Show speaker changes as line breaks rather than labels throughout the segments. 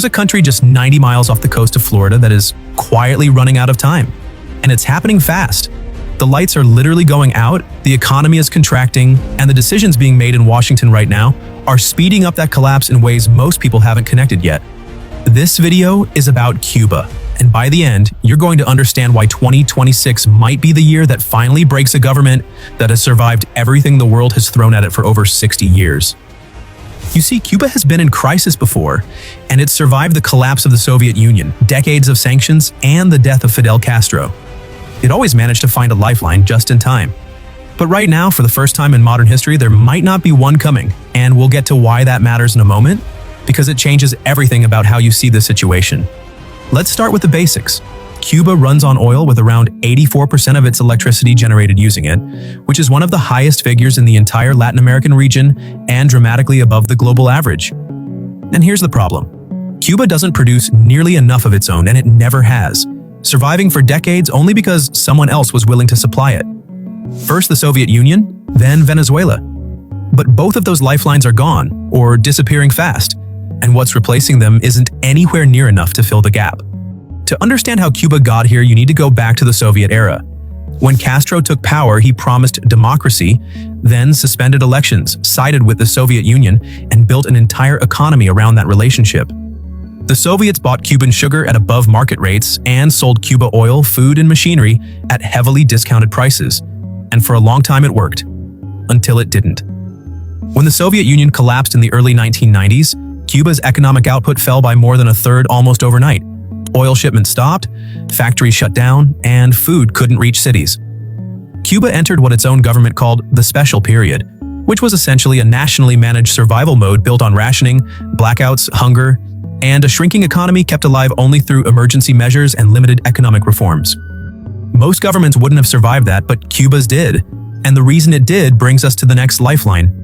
There's a country just 90 miles off the coast of Florida that is quietly running out of time. And it's happening fast. The lights are literally going out, the economy is contracting, and the decisions being made in Washington right now are speeding up that collapse in ways most people haven't connected yet. This video is about Cuba, and by the end, you're going to understand why 2026 might be the year that finally breaks a government that has survived everything the world has thrown at it for over 60 years. You see, Cuba has been in crisis before, and it survived the collapse of the Soviet Union, decades of sanctions, and the death of Fidel Castro. It always managed to find a lifeline just in time. But right now, for the first time in modern history, there might not be one coming, and we'll get to why that matters in a moment, because it changes everything about how you see the situation. Let's start with the basics. Cuba runs on oil with around 84% of its electricity generated using it, which is one of the highest figures in the entire Latin American region and dramatically above the global average. And here's the problem. Cuba doesn't produce nearly enough of its own, and it never has, surviving for decades only because someone else was willing to supply it. First the Soviet Union, then Venezuela. But both of those lifelines are gone, or disappearing fast, and what's replacing them isn't anywhere near enough to fill the gap. To understand how Cuba got here, you need to go back to the Soviet era. When Castro took power, he promised democracy, then suspended elections, sided with the Soviet Union, and built an entire economy around that relationship. The Soviets bought Cuban sugar at above market rates and sold Cuba oil, food, and machinery at heavily discounted prices. And for a long time it worked. Until it didn't. When the Soviet Union collapsed in the early 1990s, Cuba's economic output fell by more than a third almost overnight. Oil shipments stopped, factories shut down, and food couldn't reach cities. Cuba entered what its own government called the Special Period, which was essentially a nationally managed survival mode built on rationing, blackouts, hunger, and a shrinking economy kept alive only through emergency measures and limited economic reforms. Most governments wouldn't have survived that, but Cuba's did. And the reason it did brings us to the next lifeline.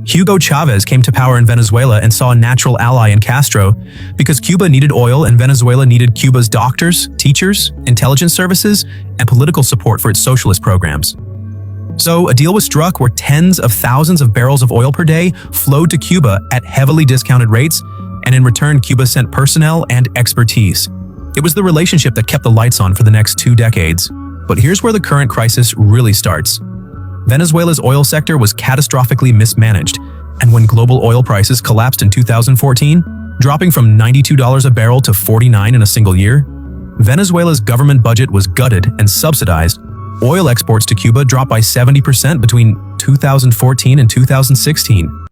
Hugo Chavez came to power in Venezuela and saw a natural ally in Castro because Cuba needed oil and Venezuela needed Cuba's doctors, teachers, intelligence services, and political support for its socialist programs. So a deal was struck where tens of thousands of barrels of oil per day flowed to Cuba at heavily discounted rates, and in return Cuba sent personnel and expertise. It was the relationship that kept the lights on for the next 2 decades. But here's where the current crisis really starts. Venezuela's oil sector was catastrophically mismanaged, and when global oil prices collapsed in 2014, dropping from $92 a barrel to $49 in a single year, Venezuela's government budget was gutted and subsidized. Oil exports to Cuba dropped by 70% between 2014 and 2016.